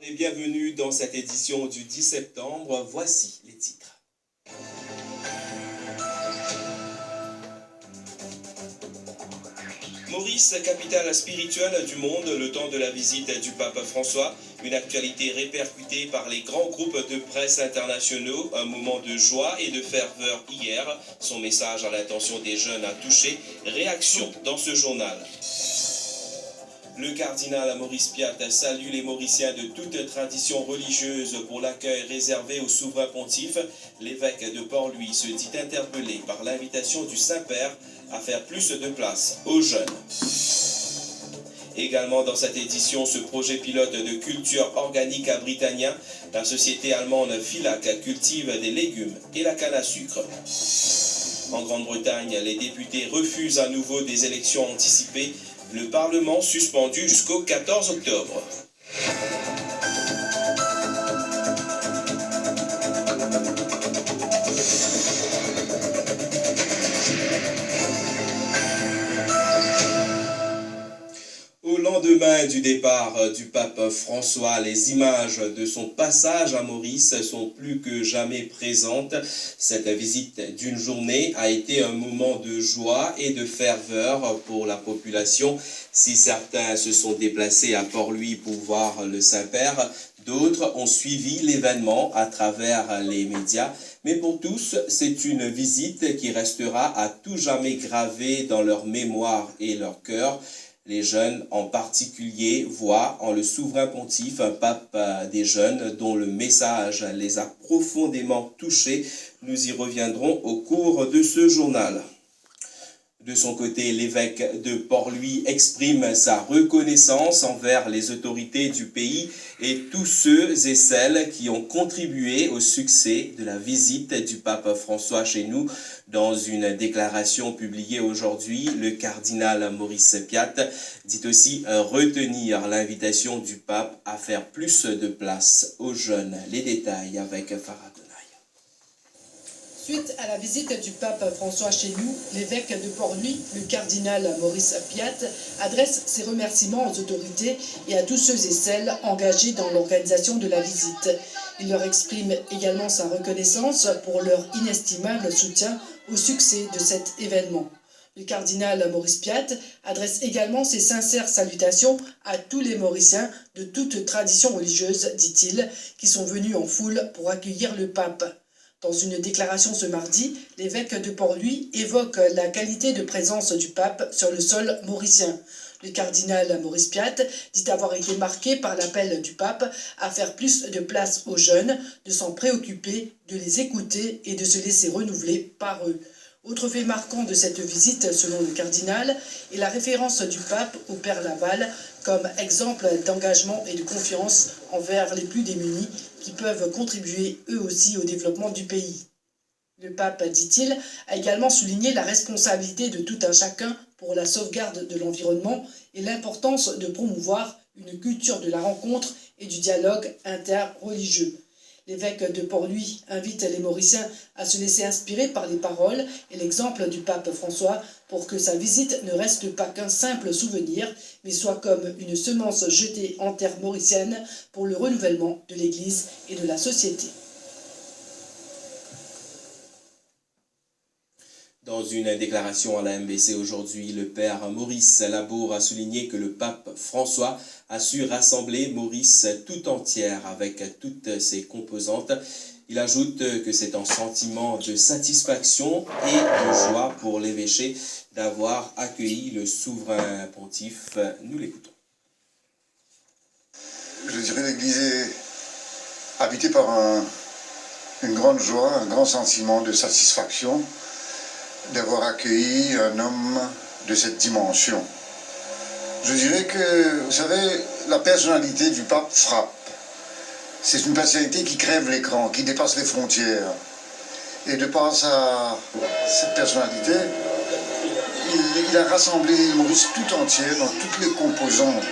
Et bienvenue dans cette édition du 10 septembre. Voici les titres. Maurice, capitale spirituelle du monde, le temps de la visite du pape François, une actualité répercutée par les grands groupes de presse internationaux, un moment de joie et de ferveur hier. Son message à l'intention des jeunes a touché. Réaction dans ce journal. Le cardinal Maurice Piat salue les Mauriciens de toute tradition religieuse pour l'accueil réservé au souverain pontife. L'évêque de Port-Louis se dit interpellé par l'invitation du Saint-Père à faire plus de place aux jeunes. Également dans cette édition, ce projet pilote de culture organique à Britannia, la société allemande Filac cultive des légumes et la canne à sucre. En Grande-Bretagne, les députés refusent à nouveau des élections anticipées. Le Parlement suspendu jusqu'au 14 octobre. Au lendemain du départ du pape François, les images de son passage à Maurice sont plus que jamais présentes. Cette visite d'une journée a été un moment de joie et de ferveur pour la population. Si certains se sont déplacés à Port-Louis pour voir le Saint-Père, d'autres ont suivi l'événement à travers les médias. Mais pour tous, c'est une visite qui restera à tout jamais gravée dans leur mémoire et leur cœur. Les jeunes en particulier voient en le souverain pontife un pape des jeunes dont le message les a profondément touchés. Nous y reviendrons au cours de ce journal. De son côté, l'évêque de Port-Louis exprime sa reconnaissance envers les autorités du pays et tous ceux et celles qui ont contribué au succès de la visite du pape François chez nous. Dans une déclaration publiée aujourd'hui, le cardinal Maurice Piat dit aussi retenir l'invitation du pape à faire plus de place aux jeunes. Les détails avec Farah. Suite à la visite du pape François chez nous, l'évêque de Port-Louis, le cardinal Maurice Piat, adresse ses remerciements aux autorités et à tous ceux et celles engagés dans l'organisation de la visite. Il leur exprime également sa reconnaissance pour leur inestimable soutien au succès de cet événement. Le cardinal Maurice Piat adresse également ses sincères salutations à tous les Mauriciens de toute tradition religieuse, dit-il, qui sont venus en foule pour accueillir le pape. Dans une déclaration ce mardi, l'évêque de Port-Louis évoque la qualité de présence du pape sur le sol mauricien. Le cardinal Maurice Piat dit avoir été marqué par l'appel du pape à faire plus de place aux jeunes, de s'en préoccuper, de les écouter et de se laisser renouveler par eux. Autre fait marquant de cette visite, selon le cardinal, est la référence du pape au Père Laval comme exemple d'engagement et de confiance envers les plus démunis qui peuvent contribuer eux aussi au développement du pays. Le pape, dit-il, a également souligné la responsabilité de tout un chacun pour la sauvegarde de l'environnement et l'importance de promouvoir une culture de la rencontre et du dialogue interreligieux. L'évêque de Port-Louis invite les Mauriciens à se laisser inspirer par les paroles et l'exemple du pape François pour que sa visite ne reste pas qu'un simple souvenir, mais soit comme une semence jetée en terre mauricienne pour le renouvellement de l'Église et de la société. Dans une déclaration à la MBC aujourd'hui, le père Maurice Labour a souligné que le pape François a su rassembler Maurice tout entière avec toutes ses composantes. Il ajoute que c'est un sentiment de satisfaction et de joie pour l'évêché d'avoir accueilli le souverain pontife. Nous l'écoutons. Je dirais l'Église est habitée par une grande joie, un grand sentiment de satisfaction d'avoir accueilli un homme de cette dimension. Je dirais que, vous savez, la personnalité du pape frappe. C'est une personnalité qui crève l'écran, qui dépasse les frontières. Et de par cette personnalité, il a rassemblé Maurice tout entier dans toutes les composantes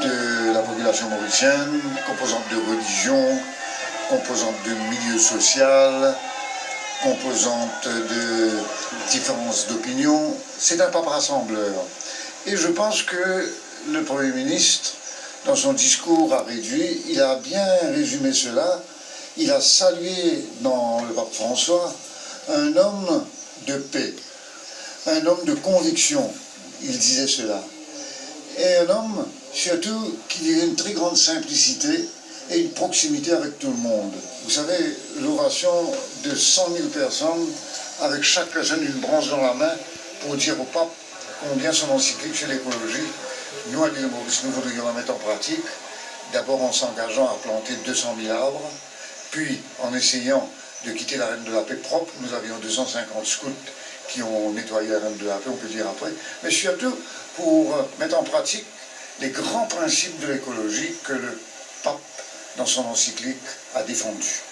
de la population mauricienne, composantes de religion, composantes de milieu social, composantes de différences d'opinion. C'est un pape rassembleur. Et je pense que le Premier ministre dans son discours à réduit, il a bien résumé cela. Il a salué dans le pape François un homme de paix, un homme de conviction, il disait cela. Et un homme, surtout, qui avait une très grande simplicité et une proximité avec tout le monde. Vous savez, l'oration de 100 000 personnes, avec chaque personne une branche dans la main, pour dire au pape combien son encyclique sur l'écologie, nous, à l'île Maurice, nous voudrions la mettre en pratique, d'abord en s'engageant à planter 200 000 arbres, puis en essayant de quitter la Reine de la Paix propre. Nous avions 250 scouts qui ont nettoyé la Reine de la Paix, on peut dire après, mais surtout pour mettre en pratique les grands principes de l'écologie que le pape, dans son encyclique, a défendus.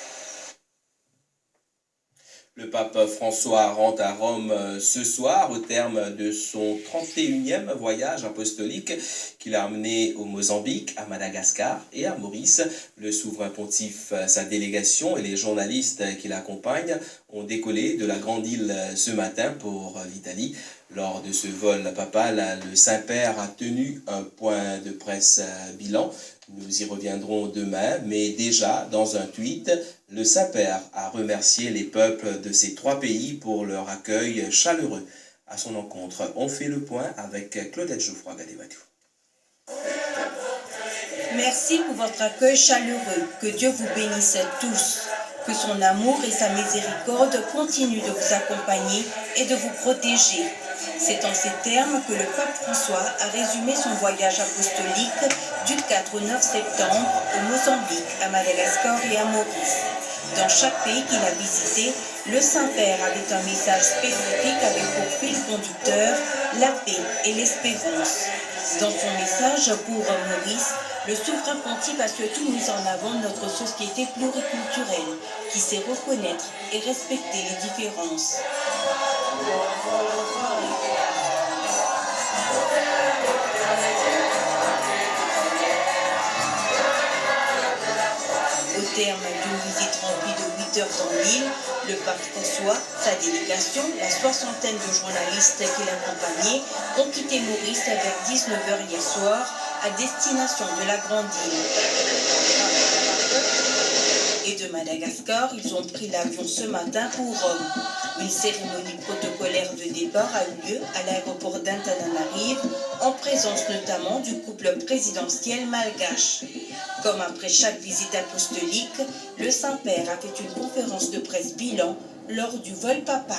Le pape François rentre à Rome ce soir au terme de son 31e voyage apostolique qu'il a amené au Mozambique, à Madagascar et à Maurice. Le souverain pontife, sa délégation et les journalistes qui l'accompagnent ont décollé de la Grande Île ce matin pour l'Italie. Lors de ce vol papal, le Saint-Père a tenu un point de presse bilan. Nous y reviendrons demain, mais déjà, dans un tweet, le Saint-Père a remercié les peuples de ces 3 pays pour leur accueil chaleureux. À son encontre, on fait le point avec Claudette Geoffroy-Gadevadou. Merci pour votre accueil chaleureux. Que Dieu vous bénisse tous. Que son amour et sa miséricorde continuent de vous accompagner et de vous protéger. C'est en ces termes que le pape François a résumé son voyage apostolique du 4 au 9 septembre au Mozambique, à Madagascar et à Maurice. Dans chaque pays qu'il a visité, le Saint-Père avait un message spécifique avec pour fil conducteur la paix et l'espérance. Dans son message pour Maurice, le souverain pontife a surtout mis en avant notre société pluriculturelle qui sait reconnaître et respecter les différences. Au terme d'une visite remplie de 8 heures dans l'île, le pape François, sa délégation, la soixantaine de journalistes qui l'accompagnaient ont quitté Maurice vers 19h hier soir à destination de la Grande Île. Et de Madagascar, ils ont pris l'avion ce matin pour Rome. Une cérémonie protocolaire de départ a eu lieu à l'aéroport d'Antananarive, en présence notamment du couple présidentiel malgache. Comme après chaque visite apostolique, le Saint-Père a fait une conférence de presse bilan lors du vol papal.